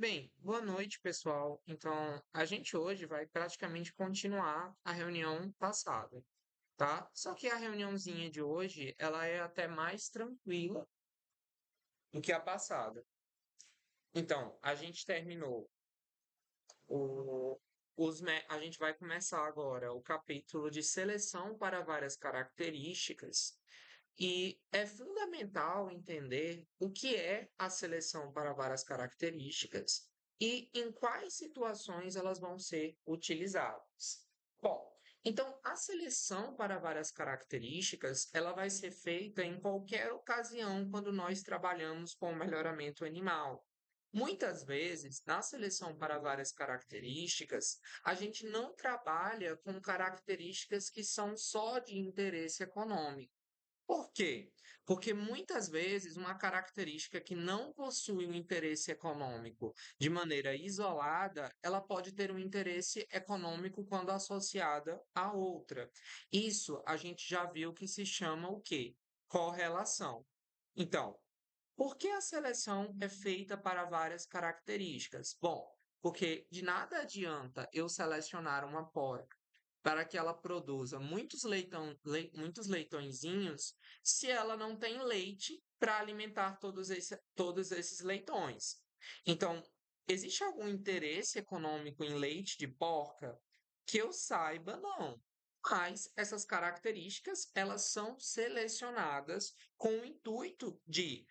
Bem, boa noite, pessoal. Então, a gente hoje vai praticamente continuar a reunião passada, tá? Só que a reuniãozinha de hoje, ela é até mais tranquila do que a passada. Então, a gente terminou o, a gente vai começar agora o capítulo de seleção para várias características. E é fundamental entender o que é a seleção para várias características e em quais situações elas vão ser utilizadas. Bom, então a seleção para várias características, ela vai ser feita em qualquer ocasião quando nós trabalhamos com o melhoramento animal. Muitas vezes, na seleção para várias características, a gente não trabalha com características que são só de interesse econômico. Por quê? Porque muitas vezes uma característica que não possui um interesse econômico de maneira isolada, ela pode ter um interesse econômico quando associada a outra. Isso a gente já viu que se chama o quê? Correlação. Então, por que a seleção é feita para várias características? Bom, porque de nada adianta eu selecionar uma porca para que ela produza muitos leitõezinhos se ela não tem leite para alimentar todos esses leitões. Então, existe algum interesse econômico em leite de porca? Que eu saiba, não. Mas essas características, elas são selecionadas com o intuito de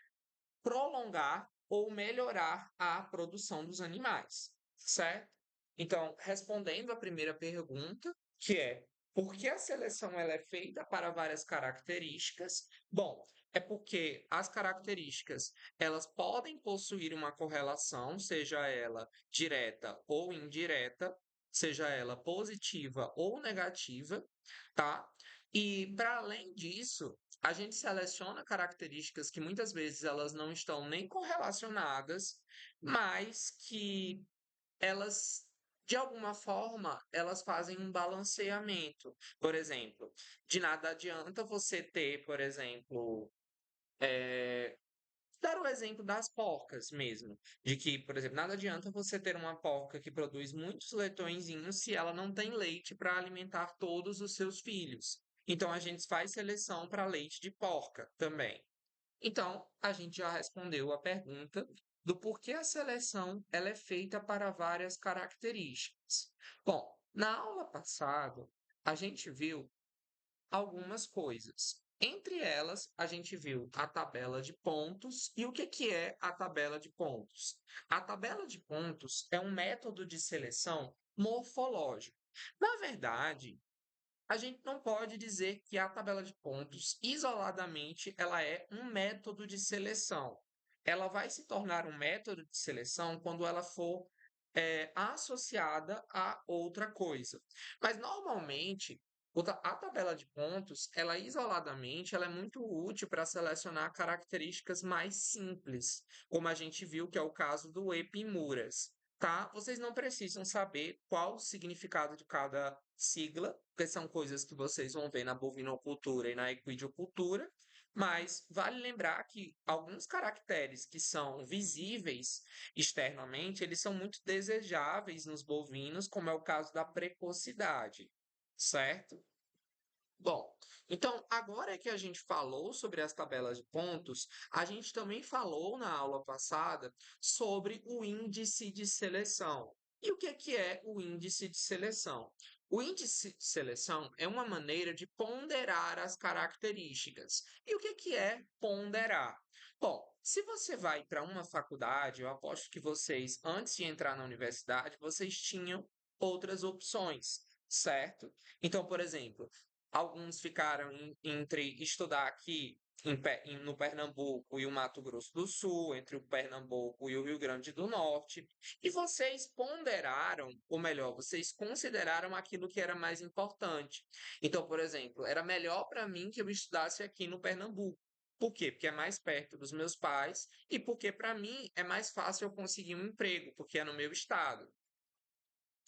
prolongar ou melhorar a produção dos animais, certo? Então, respondendo à primeira pergunta, que é por que a seleção ela é feita para várias características? Bom, é porque as características elas podem possuir uma correlação, seja ela direta ou indireta, seja ela positiva ou negativa, tá? E para além disso, a gente seleciona características que muitas vezes elas não estão nem correlacionadas, mas que elas, de alguma forma, elas fazem um balanceamento. Por exemplo, de nada adianta você ter, por exemplo, dar o exemplo das porcas mesmo, de que, por exemplo, nada adianta você ter uma porca que produz muitos leitõezinhos se ela não tem leite para alimentar todos os seus filhos. Então a gente faz seleção para leite de porca também. Então, a gente já respondeu a pergunta do porquê a seleção ela é feita para várias características. Bom, na aula passada, a gente viu algumas coisas. Entre elas, a gente viu a tabela de pontos. E o que é a tabela de pontos? A tabela de pontos é um método de seleção morfológico. Na verdade, a gente não pode dizer que a tabela de pontos, isoladamente, ela é um método de seleção. Ela vai se tornar um método de seleção quando ela for associada a outra coisa. Mas, normalmente, a tabela de pontos, ela isoladamente, ela é muito útil para selecionar características mais simples, como a gente viu que é o caso do Epimuras. Tá? Vocês não precisam saber qual o significado de cada sigla, porque são coisas que vocês vão ver na bovinocultura e na equidiocultura, mas vale lembrar que alguns caracteres que são visíveis externamente, eles são muito desejáveis nos bovinos, como é o caso da precocidade, certo? Bom, então agora que a gente falou sobre as tabelas de pontos, a gente também falou na aula passada sobre o índice de seleção. E o que é o índice de seleção? O índice de seleção é uma maneira de ponderar as características. E o que é ponderar? Bom, se você vai para uma faculdade, eu aposto que vocês, antes de entrar na universidade, vocês tinham outras opções, certo? Então, por exemplo, alguns ficaram entre estudar aqui no Pernambuco e o Mato Grosso do Sul, entre o Pernambuco e o Rio Grande do Norte, e vocês ponderaram, ou melhor, vocês consideraram aquilo que era mais importante. Então, por exemplo, era melhor para mim que eu estudasse aqui no Pernambuco. Por quê? Porque é mais perto dos meus pais e porque para mim é mais fácil eu conseguir um emprego, porque é no meu estado.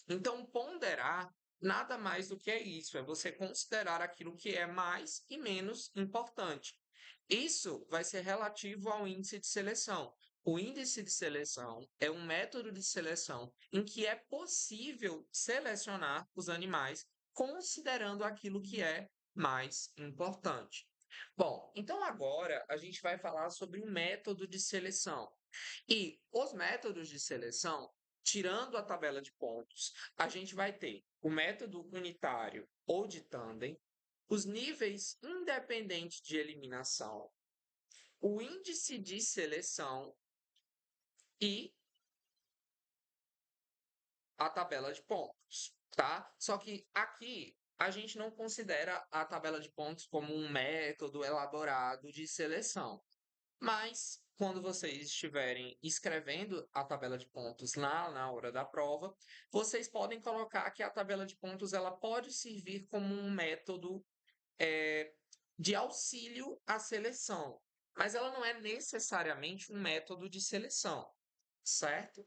Então, ponderar nada mais do que é isso, é você considerar aquilo que é mais e menos importante. Isso vai ser relativo ao índice de seleção. O índice de seleção é um método de seleção em que é possível selecionar os animais considerando aquilo que é mais importante. Bom, então agora a gente vai falar sobre o método de seleção. E os métodos de seleção, tirando a tabela de pontos, a gente vai ter o método unitário ou de tandem, os níveis independentes de eliminação, o índice de seleção e a tabela de pontos, tá? Só que aqui a gente não considera a tabela de pontos como um método elaborado de seleção. Mas, quando vocês estiverem escrevendo a tabela de pontos lá na hora da prova, vocês podem colocar que a tabela de pontos ela pode servir como um método eh, de auxílio à seleção, mas ela não é necessariamente um método de seleção, certo?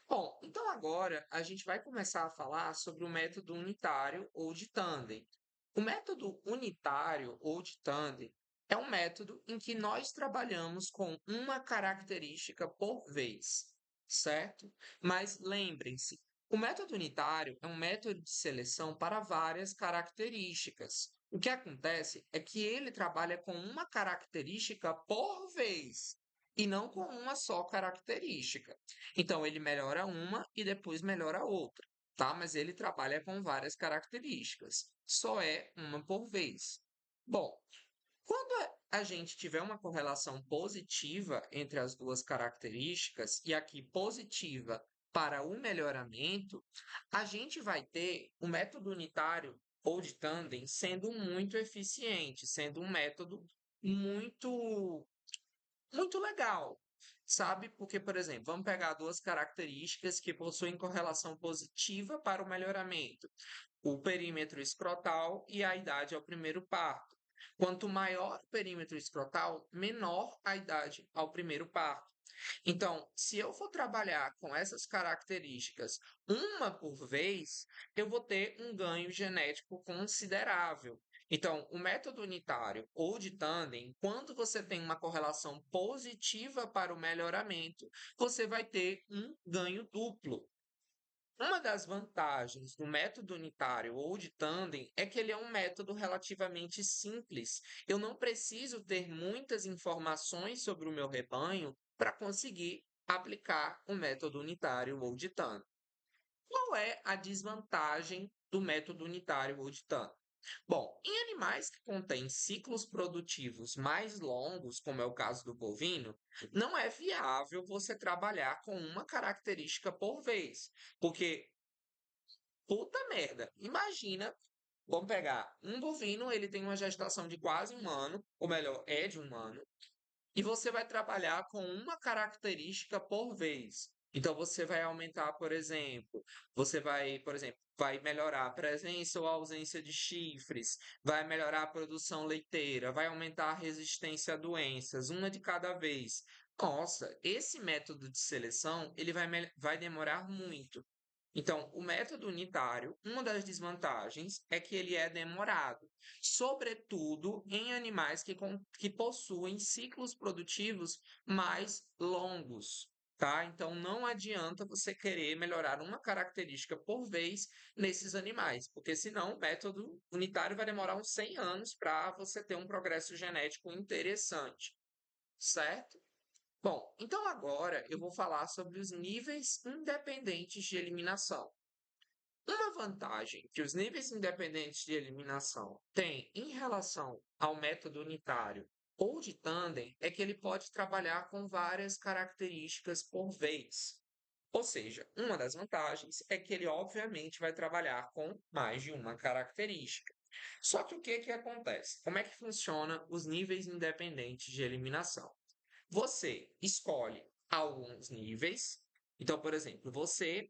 Bom, então agora a gente vai começar a falar sobre o método unitário ou de tandem. O método unitário ou de tandem é um método em que nós trabalhamos com uma característica por vez, certo? Mas lembrem-se, o método unitário é um método de seleção para várias características. O que acontece é que ele trabalha com uma característica por vez e não com uma só característica. Então, ele melhora uma e depois melhora a outra, tá? Mas ele trabalha com várias características. Só é uma por vez. Bom, quando a gente tiver uma correlação positiva entre as duas características, e aqui positiva para o melhoramento, a gente vai ter o método unitário ou de tandem sendo muito eficiente, sendo um método muito muito legal, sabe? Porque, por exemplo, vamos pegar duas características que possuem correlação positiva para o melhoramento: o perímetro escrotal e a idade ao primeiro parto. Quanto maior o perímetro escrotal, menor a idade ao primeiro parto. Então, se eu for trabalhar com essas características uma por vez, eu vou ter um ganho genético considerável. Então, o método unitário ou de tandem, quando você tem uma correlação positiva para o melhoramento, você vai ter um ganho duplo. Uma das vantagens do método unitário ou de tandem é que ele é um método relativamente simples. Eu não preciso ter muitas informações sobre o meu rebanho para conseguir aplicar o método unitário ou de tandem. Qual é a desvantagem do método unitário ou de tandem? Bom, em animais que contêm ciclos produtivos mais longos, como é o caso do bovino, não é viável você trabalhar com uma característica por vez, porque puta merda. Imagina, vamos pegar um bovino, ele tem uma gestação de quase um ano, ou melhor, é de um ano, e você vai trabalhar com uma característica por vez. Então você vai aumentar, por exemplo, vai melhorar a presença ou a ausência de chifres, vai melhorar a produção leiteira, vai aumentar a resistência a doenças, uma de cada vez. Nossa, esse método de seleção, vai demorar muito. Então, o método unitário, uma das desvantagens é que ele é demorado, sobretudo em animais que possuem ciclos produtivos mais longos, tá? Então, não adianta você querer melhorar uma característica por vez nesses animais, porque senão o método unitário vai demorar uns 100 anos para você ter um progresso genético interessante, certo? Bom, então agora eu vou falar sobre os níveis independentes de eliminação. Uma vantagem que os níveis independentes de eliminação têm em relação ao método unitário ou de tandem é que ele pode trabalhar com várias características por vez. Ou seja, uma das vantagens é que ele obviamente vai trabalhar com mais de uma característica. Só que o que que acontece? Como é que funciona os níveis independentes de eliminação? Você escolhe alguns níveis. Então, por exemplo, você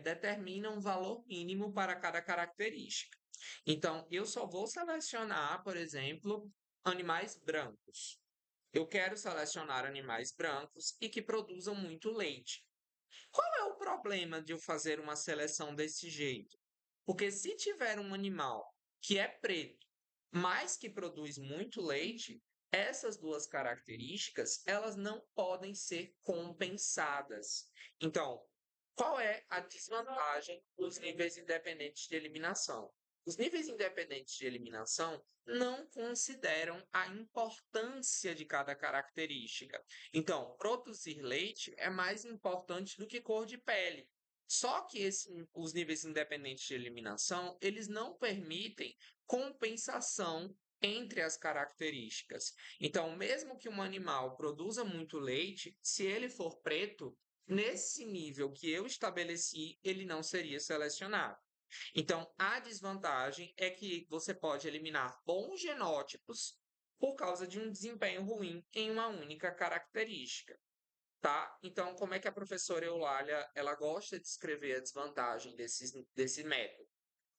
determina um valor mínimo para cada característica. Então, eu só vou selecionar, por exemplo, animais brancos. Eu quero selecionar animais brancos e que produzam muito leite. Qual é o problema de eu fazer uma seleção desse jeito? Porque se tiver um animal que é preto, mas que produz muito leite, essas duas características, elas não podem ser compensadas. Então, qual é a desvantagem dos níveis independentes de eliminação? Os níveis independentes de eliminação não consideram a importância de cada característica. Então, produzir leite é mais importante do que cor de pele. Só que os níveis independentes de eliminação, eles não permitem compensação entre as características. Então, mesmo que um animal produza muito leite, se ele for preto, nesse nível que eu estabeleci, ele não seria selecionado. Então, a desvantagem é que você pode eliminar bons genótipos por causa de um desempenho ruim em uma única característica, tá? Então, como é que a professora Eulália, ela gosta de escrever a desvantagem desse método?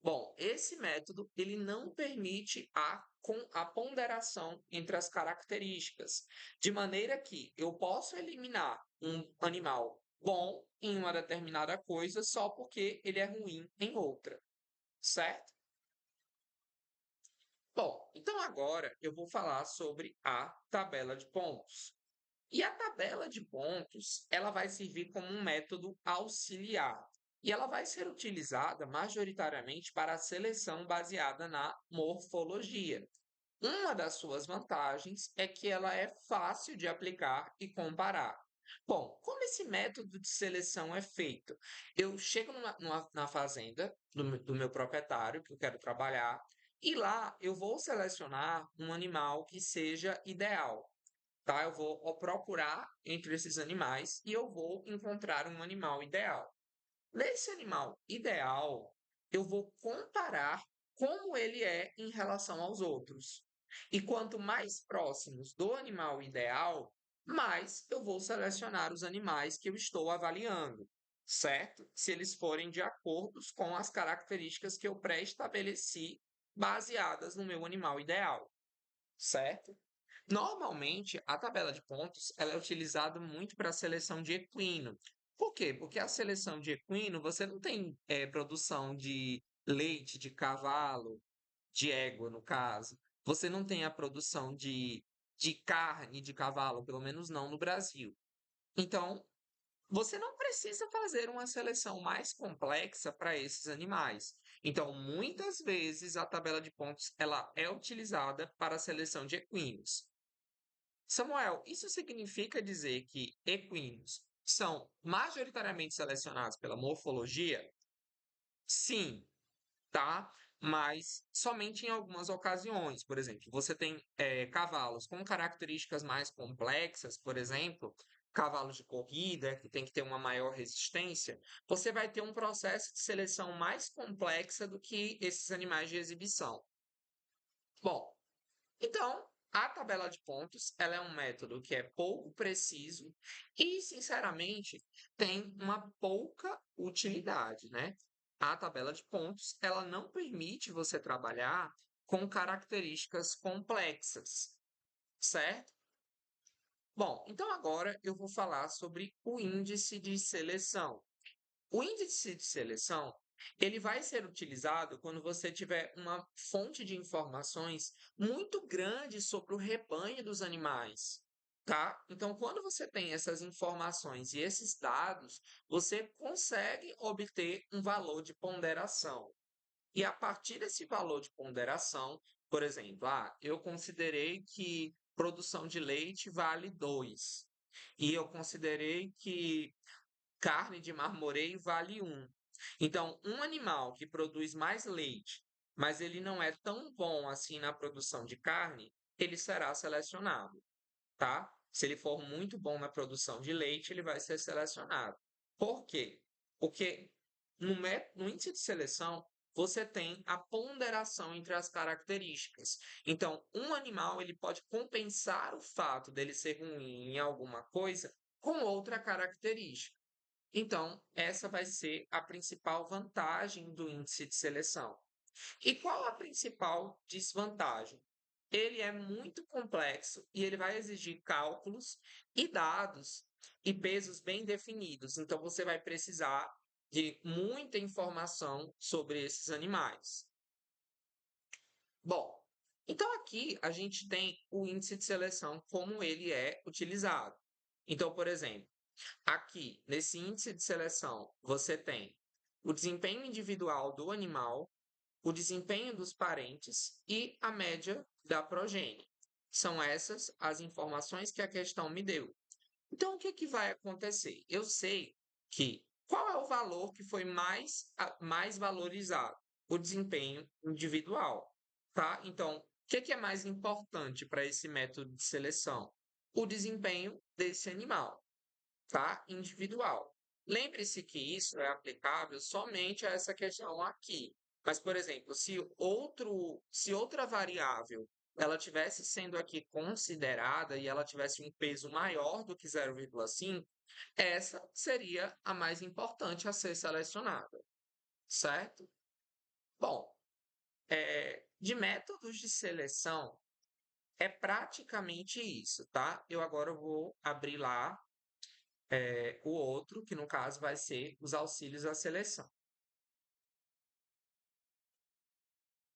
Bom, esse método ele não permite a ponderação entre as características, de maneira que eu posso eliminar um animal bom em uma determinada coisa só porque ele é ruim em outra, certo? Bom, então agora eu vou falar sobre a tabela de pontos. E a tabela de pontos, ela vai servir como um método auxiliar. E ela vai ser utilizada majoritariamente para a seleção baseada na morfologia. Uma das suas vantagens é que ela é fácil de aplicar e comparar. Bom, como esse método de seleção é feito? Eu chego na fazenda do meu proprietário, que eu quero trabalhar, e lá eu vou selecionar um animal que seja ideal, tá? Eu vou procurar entre esses animais e eu vou encontrar um animal ideal. Nesse animal ideal, eu vou comparar como ele é em relação aos outros. E quanto mais próximos do animal ideal, mais eu vou selecionar os animais que eu estou avaliando, certo? Se eles forem de acordo com as características que eu pré-estabeleci baseadas no meu animal ideal, certo? Normalmente, a tabela de pontos ela é utilizada muito para a seleção de equino. Por quê? Porque a seleção de equino, você não tem produção de leite de cavalo, de égua, no caso. Você não tem a produção de carne de cavalo, pelo menos não no Brasil. Então, você não precisa fazer uma seleção mais complexa para esses animais. Então, muitas vezes, a tabela de pontos ela é utilizada para a seleção de equinos. Samuel, isso significa dizer que equinos são majoritariamente selecionados pela morfologia? Sim, tá? Mas somente em algumas ocasiões. Por exemplo, você tem cavalos com características mais complexas, por exemplo, cavalos de corrida, que tem que ter uma maior resistência, você vai ter um processo de seleção mais complexa do que esses animais de exibição. Bom, então, a tabela de pontos, ela é um método que é pouco preciso e, sinceramente, tem uma pouca utilidade, né? A tabela de pontos, ela não permite você trabalhar com características complexas, certo? Bom, então agora eu vou falar sobre o índice de seleção. O índice de seleção, ele vai ser utilizado quando você tiver uma fonte de informações muito grande sobre o rebanho dos animais, tá? Então, quando você tem essas informações e esses dados, você consegue obter um valor de ponderação. E a partir desse valor de ponderação, por exemplo, eu considerei que produção de leite vale 2. E eu considerei que carne de marmoreio vale 1. Então, um animal que produz mais leite, mas ele não é tão bom assim na produção de carne, ele será selecionado, tá? Se ele for muito bom na produção de leite, ele vai ser selecionado. Por quê? Porque no índice de seleção, você tem a ponderação entre as características. Então, um animal ele pode compensar o fato dele ser ruim em alguma coisa com outra característica. Então, essa vai ser a principal vantagem do índice de seleção. E qual a principal desvantagem? Ele é muito complexo e ele vai exigir cálculos e dados e pesos bem definidos. Então, você vai precisar de muita informação sobre esses animais. Bom, Então, aqui a gente tem o índice de seleção, como ele é utilizado. Então, por exemplo, aqui nesse índice de seleção, você tem o desempenho individual do animal, o desempenho dos parentes e a média da progênie. São essas as informações que a questão me deu. Então, o que que vai acontecer? Eu sei que qual é o valor que foi mais valorizado? O desempenho individual, tá? Então, o que que é mais importante para esse método de seleção? O desempenho desse animal, tá? Individual. Lembre-se que isso é aplicável somente a essa questão aqui. Mas, por exemplo, se outra variável ela tivesse sendo aqui considerada e ela tivesse um peso maior do que 0,5, essa seria a mais importante a ser selecionada, certo? Bom, de métodos de seleção é praticamente isso, tá? Eu agora vou abrir lá o outro, que no caso vai ser os auxílios à seleção.